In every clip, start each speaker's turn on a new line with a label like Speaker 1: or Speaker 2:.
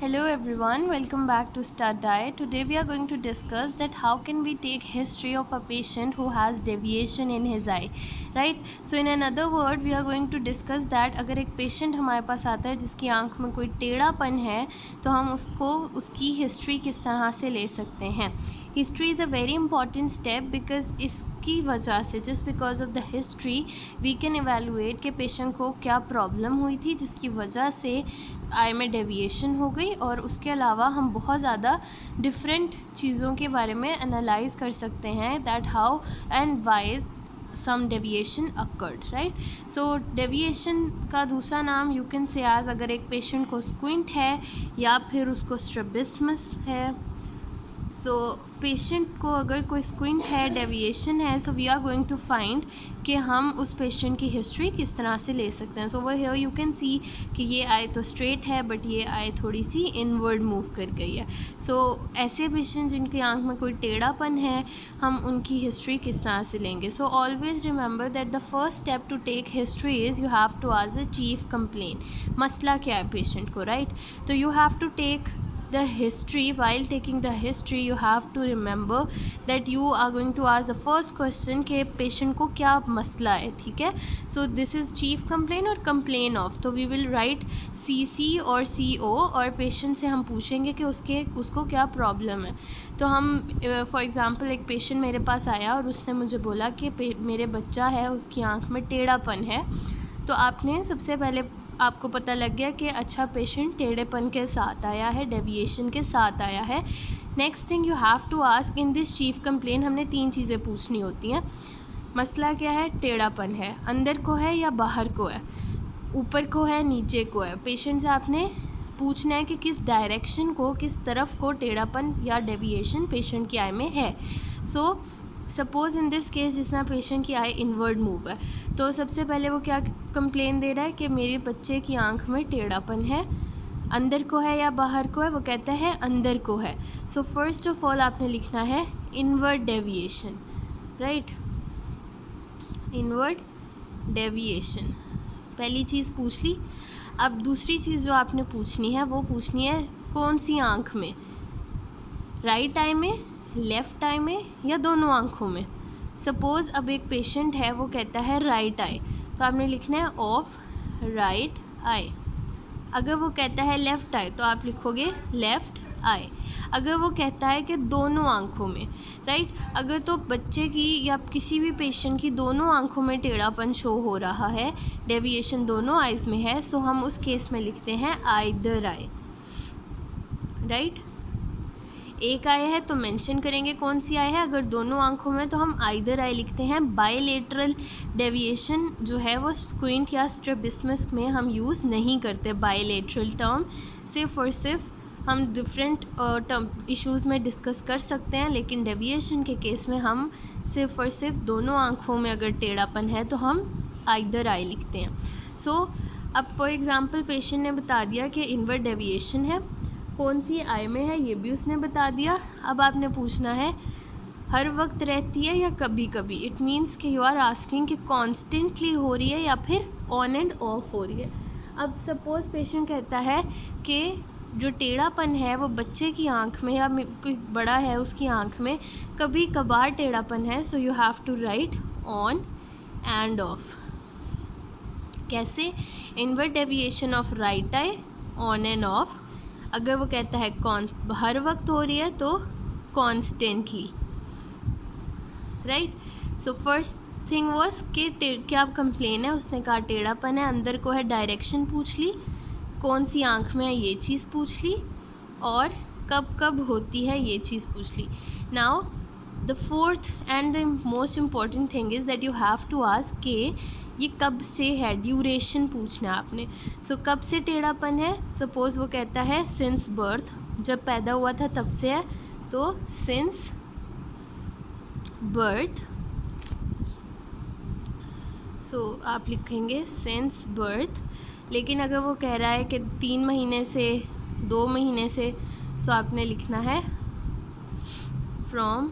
Speaker 1: Hello everyone, welcome back to Start Diet. Today we are going to discuss that how can we take history of a patient who has deviation in his eye, right? So in another word we are going to discuss that अगर एक patient हमारे पास आता है जिसकी आंख में कोई टेढ़ापन है तो हम उसकी हिस्ट्री किस तरह से ले सकते हैं. History is a very important step because इसकी वजह से just because of the history we can evaluate कि पेशेंट को क्या प्रॉब्लम हुई थी जिसकी वजह से आई में डेविएशन हो गई, और उसके अलावा हम बहुत ज़्यादा डिफरेंट चीज़ों के बारे में एनालाइज कर सकते हैं that how and why some deviation occurred, right. So deviation का दूसरा नाम यू कैन से एज अगर एक पेशेंट को स्क्विंट है या फिर उसको स्ट्रैबिस्मस है. सो पेशेंट को अगर कोई स्क्विंट है, डेविएशन है, so we are going to find कि हम उस पेशेंट की हिस्ट्री किस तरह से ले सकते हैं. सो वो हियर यू कैन सी कि ये आई तो स्ट्रेट है बट ये आई थोड़ी सी इनवर्ड मूव कर गई है. सो ऐसे पेशेंट जिनकी आंख में कोई टेढ़ापन है हम उनकी हिस्ट्री किस तरह से लेंगे. So always remember that the first step to take history is you have to ask the chief complain. मसला क्या है पेशेंट को, राइट. तो you have to take the history. While taking the history you have to remember that you are going to ask the first question कि patient को क्या मसला है, ठीक है. so this is chief complaint और complain of, तो we will write CC और CO और patient से हम पूछेंगे कि उसको क्या प्रॉब्लम है. तो हम फॉर एग्ज़ाम्पल एक पेशेंट मेरे पास आया और उसने मुझे बोला कि मेरे बच्चा है उसकी आँख में टेढ़ापन है. तो आपने सबसे पहले आपको पता लग गया कि अच्छा पेशेंट टेढ़ेपन के साथ आया है, डेविएशन के साथ आया है. Next thing you have to ask in this chief complain. हमने 3 चीज़ें पूछनी होती हैं. मसला क्या है, टेढ़ापन है, अंदर को है या बाहर को है, ऊपर को है नीचे को है. पेशेंट से आपने पूछना है कि किस डायरेक्शन को, किस तरफ को टेढ़ापन या डेविएशन पेशेंट की आई में है. सो सपोज़ इन दिस केस जिसमें पेशेंट की आई इनवर्ड मूव है, तो सबसे पहले वो क्या कंप्लेन दे रहा है कि मेरे बच्चे की आंख में टेढ़ापन है, अंदर को है या बाहर को है. वो कहता है अंदर को है. सो फर्स्ट ऑफ ऑल आपने लिखना है inward deviation, right. Inward deviation पहली चीज़ पूछ ली. अब दूसरी चीज़ जो आपने पूछनी है वो पूछनी है कौन सी आँख में, राइट आई में, लेफ़्ट आई में या दोनों आँखों में. सपोज़ अब एक पेशेंट है वो कहता है राइट आई, तो आपने लिखना है ऑफ राइट आई. अगर वो कहता है लेफ़्ट आई तो आप लिखोगे लेफ़्ट आई. अगर वो कहता है कि दोनों आँखों में, राइट. अगर तो बच्चे की या किसी भी पेशेंट की दोनों आँखों में टेढ़ापन शो हो रहा है, डेविएशन दोनों आइज़ में है, सो हम उस केस में लिखते हैं आइदर आई, राइट. एक आई है तो मेंशन करेंगे कौन सी आई है. अगर दोनों आंखों में तो हम आइदर आई लिखते हैं. बायलेटरल डेविएशन जो है वो स्क्विंट या स्ट्रैबिस्मस में हम यूज़ नहीं करते. बायलेटरल टर्म सिर्फ और सिर्फ हम डिफरेंट टर्म इश्यूज़ में डिस्कस कर सकते हैं, लेकिन डेविएशन के केस में हम सिर्फ और सिर्फ दोनों आँखों में अगर टेढ़ापन है तो हम आइदर आई लिखते हैं. सो अब फॉर एग्ज़ाम्पल पेशेंट ने बता दिया कि इनवर्ड डेविएशन है, कौन सी आई में है ये भी उसने बता दिया. अब आपने पूछना है हर वक्त रहती है या कभी कभी. इट मीन्स कि यू आर आस्किंग कि कॉन्स्टेंटली हो रही है या फिर ऑन एंड ऑफ हो रही है. अब सपोज़ पेशेंट कहता है कि जो टेढ़ापन है वो बच्चे की आंख में या कोई बड़ा है उसकी आंख में कभी कभार टेढ़ापन है. So you have to write on and off. कैसे, inward deviation of right eye, on and off. अगर वो कहता है हर वक्त हो रही है तो constantly, right. So first thing was कि क्या कंप्लेन है, उसने कहा टेढ़ापन है, अंदर को है, डायरेक्शन पूछ ली, कौन सी आँख में है ये चीज़ पूछ ली, और कब कब होती है ये चीज़ पूछ ली. Now the fourth and the most important thing is that you have to ask कि ये कब से है, ड्यूरेशन पूछना है आपने. सो कब से टेढ़ापन है. सपोज़ वो कहता है सिंस बर्थ, जब पैदा हुआ था तब से है, तो सिंस बर्थ. सो आप लिखेंगे सिंस बर्थ. लेकिन अगर वो कह रहा है कि 3 महीने से, 2 महीने से, सो आपने लिखना है फ्रॉम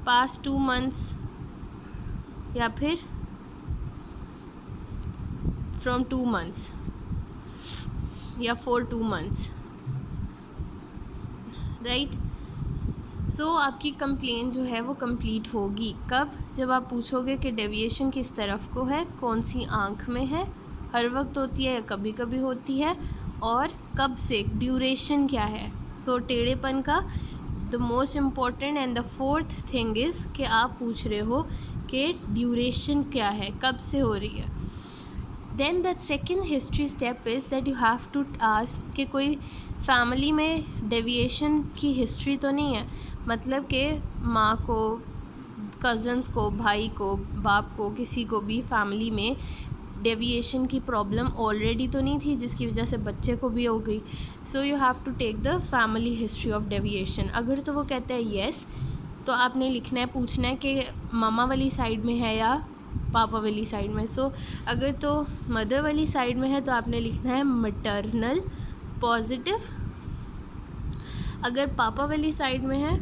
Speaker 1: पास्ट 2 मंथ्स या फिर फ्रॉम 2 months या फॉर 2 months, राइट। सो आपकी कंप्लेन जो है वो कंप्लीट होगी कब, जब आप पूछोगे कि डेविएशन किस तरफ को है, कौन सी आँख में है, हर वक्त होती है या कभी कभी होती है, और कब से, ड्यूरेशन क्या है। सो टेढ़ेपन का the most important and the fourth thing is कि आप पूछ रहे हो कि ड्यूरेशन क्या है, कब से हो रही है। Then the second history step is that you have to ask कि कोई फैमिली में डेविएशन की हिस्ट्री तो नहीं है, मतलब कि माँ को, कज़न्स को, भाई को, बाप को, किसी को भी फैमिली में डेविएशन की प्रॉब्लम ऑलरेडी तो नहीं थी जिसकी वजह से बच्चे को भी हो गई। So you have to take the family history of deviation. अगर तो वो कहते हैं येस, तो आपने लिखना है, पूछना है कि मामा वाली साइड में है या पापा वाली साइड में। सो अगर तो मदर वाली साइड में है तो आपने लिखना है मटर्नल पॉजिटिव। अगर पापा वाली साइड में है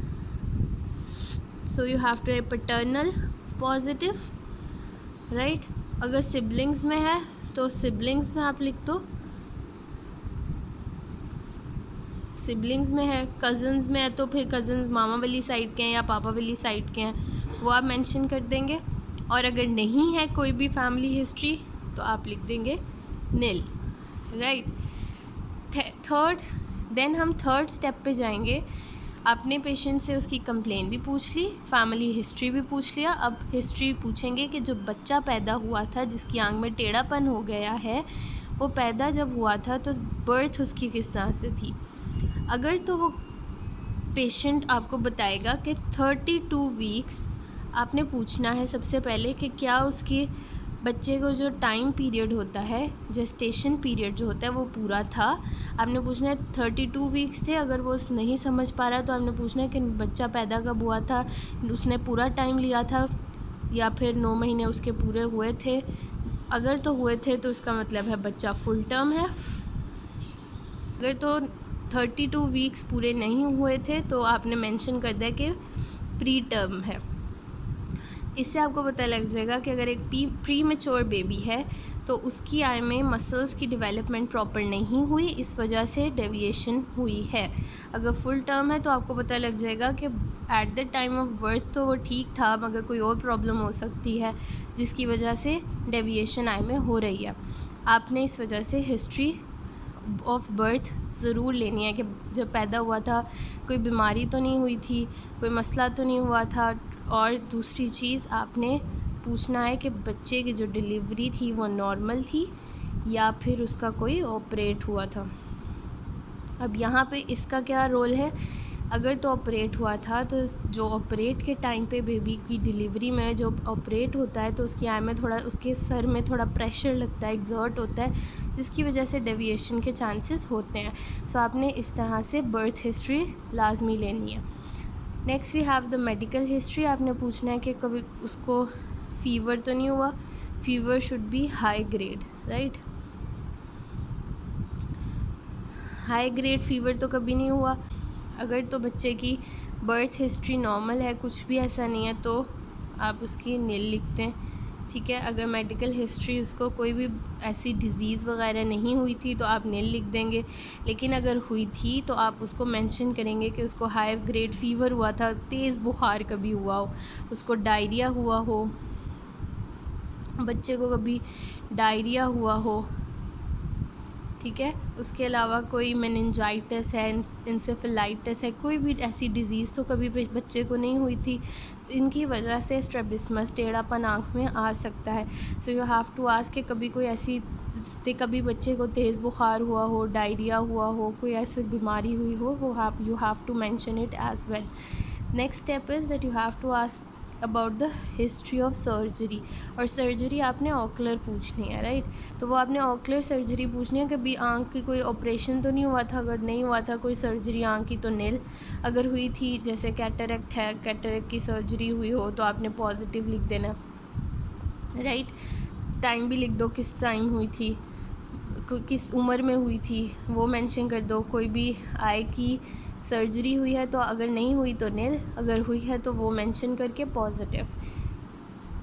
Speaker 1: so you have to paternal positive, right. अगर सिबलिंग्स में है तो सिबलिंग्स में आप लिख दो, सिबलिंग्स में है। कज़न्स में है तो फिर कज़न्स मामा वाली साइड के हैं या पापा वाली साइड के हैं, वो आप मेंशन कर देंगे। और अगर नहीं है कोई भी फैमिली हिस्ट्री तो आप लिख देंगे नील, राइट। थर्ड, देन हम थर्ड स्टेप पे जाएंगे। आपने पेशेंट से उसकी कंप्लेन भी पूछ ली, फैमिली हिस्ट्री भी पूछ लिया। अब हिस्ट्री पूछेंगे कि जो बच्चा पैदा हुआ था जिसकी आंख में टेढ़ापन हो गया है, वो पैदा जब हुआ था तो बर्थ उसकी किस तरह से थी। अगर तो वो पेशेंट आपको बताएगा कि 32 वीक्स, आपने पूछना है सबसे पहले कि क्या उसके बच्चे को जो टाइम पीरियड होता है, जेस्टेशन पीरियड जो होता है वो पूरा था। आपने पूछना है 32 वीक्स थे। अगर वो नहीं समझ पा रहा है तो आपने पूछना है कि बच्चा पैदा कब हुआ था, उसने पूरा टाइम लिया था या फिर 9 महीने उसके पूरे हुए थे। अगर तो हुए थे तो इसका मतलब है बच्चा फुल टर्म है। अगर तो 32 वीक्स पूरे नहीं हुए थे तो आपने मेंशन कर दिया कि प्री टर्म है। इससे आपको पता लग जाएगा कि अगर एक प्री मैच्योर बेबी है तो उसकी आई में मसल्स की डेवलपमेंट प्रॉपर नहीं हुई, इस वजह से डेविएशन हुई है। अगर फुल टर्म है तो आपको पता लग जाएगा कि at the time of birth तो वो ठीक था, मगर कोई और प्रॉब्लम हो सकती है जिसकी वजह से डेविएशन आई में हो रही है। आपने इस वजह से हिस्ट्री ऑफ बर्थ ज़रूर लेनी है कि जब पैदा हुआ था कोई बीमारी तो नहीं हुई थी, कोई मसला तो नहीं हुआ था। और दूसरी चीज़ आपने पूछना है कि बच्चे की जो डिलीवरी थी वो नॉर्मल थी या फिर उसका कोई ऑपरेट हुआ था। अब यहाँ पे इसका क्या रोल है, अगर तो ऑपरेट हुआ था तो जो ऑपरेट के टाइम पे बेबी की डिलीवरी में जो ऑपरेट होता है तो उसकी आई में थोड़ा, उसके सर में थोड़ा प्रेशर लगता है, एक्सर्ट होता है, जिसकी वजह से डेविएशन के चांसेस होते हैं। सो आपने इस तरह से बर्थ हिस्ट्री लाजमी लेनी है। Next we have the medical history. आपने पूछना है कि कभी उसको फीवर तो नहीं हुआ, fever should be high grade, right. High grade fever तो कभी नहीं हुआ। अगर तो बच्चे की बर्थ हिस्ट्री नॉर्मल है, कुछ भी ऐसा नहीं है, तो आप उसकी नील लिखते हैं, ठीक है। अगर मेडिकल हिस्ट्री उसको कोई भी ऐसी डिज़ीज़ वगैरह नहीं हुई थी तो आप नील लिख देंगे। लेकिन अगर हुई थी तो आप उसको मेंशन करेंगे कि उसको हाई ग्रेड फीवर हुआ था, तेज़ बुखार कभी हुआ हो, उसको डायरिया हुआ हो, बच्चे को कभी डायरिया हुआ हो, ठीक है। उसके अलावा कोई मेनिंजाइटिस है, इंसेफेलाइटिस है, कोई भी ऐसी डिज़ीज़ तो कभी बच्चे को नहीं हुई थी। इनकी वजह से स्ट्रैबिस्मस, टेढ़ापन आँख में आ सकता है। So you have to ask कि कभी कोई ऐसी, कभी बच्चे को तेज़ बुखार हुआ हो, डायरिया हुआ हो, कोई ऐसी बीमारी हुई हो, वो you have to mention it as well. Next step is that you have to ask about the history of surgery. और सर्जरी आपने ऑकुलर पूछनी है, राइट। तो वो आपने ऑकुलर सर्जरी पूछनी है कि भी आँख की कोई ऑपरेशन तो नहीं हुआ था। अगर नहीं हुआ था कोई सर्जरी आँख की तो नील। अगर हुई थी, जैसे कैटरेक्ट है, कैटरेक्ट की सर्जरी हुई हो तो आपने पॉजिटिव लिख देना, राइट। टाइम भी लिख दो, किस टाइम हुई थी, किस उम्र में हुई थी, वो मेंशन कर दो। कोई भी आई की सर्जरी हुई है तो अगर नहीं हुई तो नील, अगर हुई है तो वो मेंशन करके positive.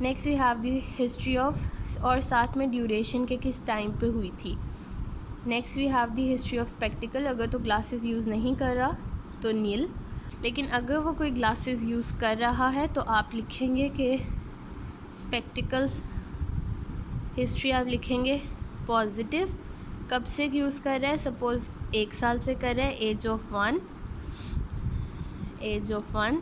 Speaker 1: Next we have the history of, और साथ में ड्यूरेशन के किस टाइम पे हुई थी। Next we have the history of spectacle, अगर तो ग्लासेस यूज़ नहीं कर रहा तो नील, लेकिन अगर वो कोई ग्लासेस यूज़ कर रहा है तो आप लिखेंगे कि स्पेक्टिकल्स हिस्ट्री आप लिखेंगे पॉजिटिव। कब से यूज़ कर रहा है, सपोज़ 1 साल से कर रहा है, age of one,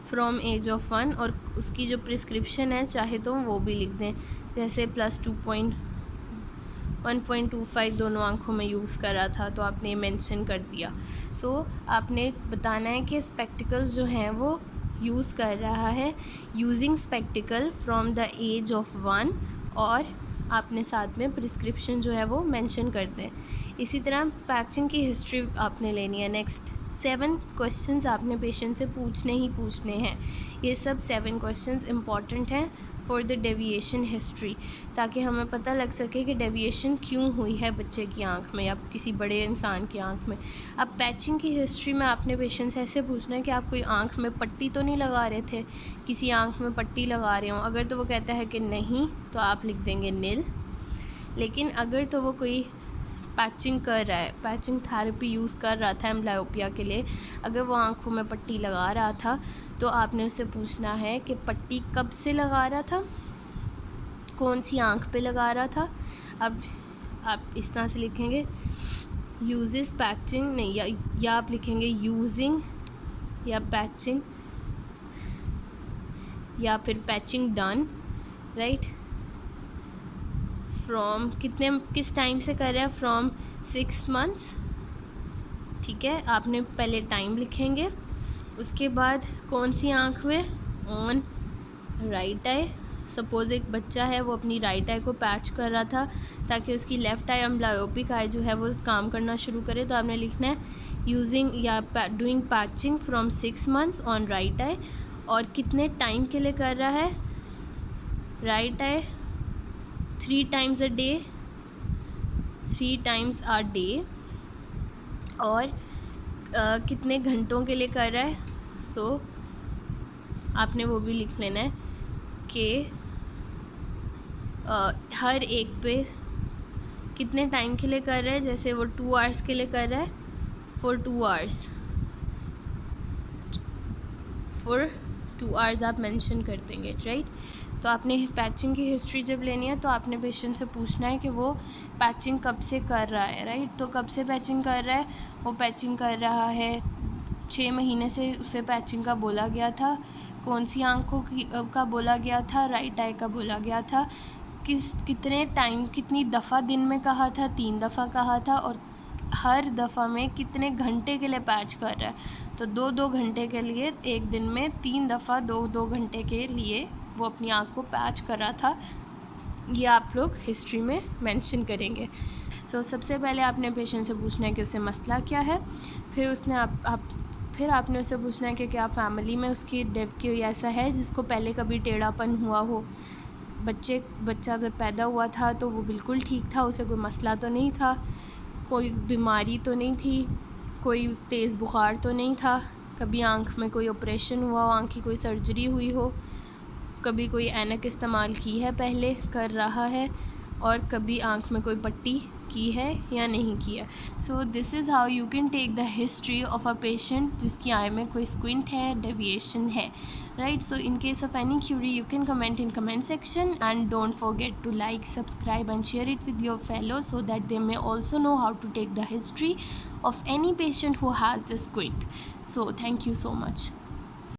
Speaker 1: from age of 1, और उसकी जो प्रिस्क्रिप्शन है चाहे तो वो भी लिख दें, जैसे +1.25 दोनों आँखों में यूज़ करा था तो आपने मेंशन कर दिया। सो आपने बताना है कि स्पेक्टिकल्स जो हैं वो यूज़ कर रहा है using spectacle from the age of 1, और आपने साथ में प्रिस्क्रिप्शन जो है वो मेंशन कर दें। इसी तरह पैचिंग की हिस्ट्री आपने लेनी है। नेक्स्ट 7 क्वेश्चंस आपने पेशेंट से पूछने हैं। ये सब 7 क्वेश्चंस इम्पॉर्टेंट हैं फॉर द डेविएशन हिस्ट्री, ताकि हमें पता लग सके कि डेविएशन क्यों हुई है बच्चे की आंख में या किसी बड़े इंसान की आंख में। अब पैचिंग की हिस्ट्री में आपने पेशेंट से ऐसे पूछना है कि आप कोई आंख में पट्टी तो नहीं लगा रहे थे, किसी आंख में पट्टी लगा रहे हो। अगर तो वो कहता है कि नहीं तो आप लिख देंगे नील। लेकिन अगर तो वो कोई पैचिंग कर रहा है, पैचिंग थेरेपी यूज़ कर रहा था एम्ब्लायोपिया के लिए, अगर वो आंखों में पट्टी लगा रहा था तो आपने उससे पूछना है कि पट्टी कब से लगा रहा था, कौन सी आंख पे लगा रहा था। अब आप इस तरह से लिखेंगे यूजेस पैचिंग नहीं, या आप लिखेंगे यूजिंग या पैचिंग या फिर पैचिंग डन, राइट। फ्रॉम किस टाइम से कर रहा है, फ्रॉम 6 मंथ्स, ठीक है। आपने पहले टाइम लिखेंगे, उसके बाद कौन सी आँख में, ऑन राइट आई। सपोज़ एक बच्चा है वो अपनी राइट आई को पैच कर रहा था ताकि उसकी लेफ़्ट आई एम्ब्लायोपिक आई जो है वो काम करना शुरू करे, तो आपने लिखना है यूजिंग या doing patching from 6 months on right eye, और कितने टाइम के लिए कर रहा है, right eye 3 times a day, और कितने घंटों के लिए कर रहा है। सो आपने वो भी लिख लेना है कि हर एक पे कितने टाइम के लिए कर रहा है। जैसे वो 2 आवर्स के लिए कर रहा है, फॉर 2 आवर्स आप मेंशन कर देंगे, राइट। तो आपने पैचिंग की हिस्ट्री जब लेनी है तो आपने पेशेंट से पूछना है कि वो पैचिंग कब से कर रहा है, राइट। तो कब से पैचिंग कर रहा है, वो पैचिंग कर रहा है 6 महीने से, उसे पैचिंग का बोला गया था। कौन सी आंखों की का बोला गया था, राइट आई का बोला गया था। कितने टाइम, कितनी दफ़ा दिन में कहा था, 3 दफ़ा कहा था, और हर दफ़ा में कितने घंटे के लिए पैच कर रहा है, तो 2-2 घंटे के लिए, एक दिन में 3 दफ़ा 2-2 घंटे के लिए वो अपनी आँख को पैच कर रहा था। ये आप लोग हिस्ट्री में मेंशन करेंगे। सो सबसे पहले आपने पेशेंट से पूछना है कि उसे मसला क्या है, फिर उसने फिर आपने उससे पूछना है कि क्या फैमिली में उसकी कोई ऐसा है जिसको पहले कभी टेढ़ापन हुआ हो। बच्चा जब पैदा हुआ था तो वो बिल्कुल ठीक था, उसे कोई मसला तो नहीं था, कोई बीमारी तो नहीं थी, कोई तेज़ बुखार तो नहीं था, कभी आँख में कोई ऑपरेशन हुआ हो, आँख की कोई सर्जरी हुई हो, कभी कोई ऐनक इस्तेमाल की है, पहले कर रहा है, और कभी आँख में कोई पट्टी की है या नहीं की है। So this is how you can take the history of a patient जिसकी आई में कोई स्क्विंट है, डेविएशन है, right. So in case of any query you can comment in comment section, and don't forget to like, subscribe and share it with your fellows so that they may also know how to take the history of any patient who has the squint. So thank you so much.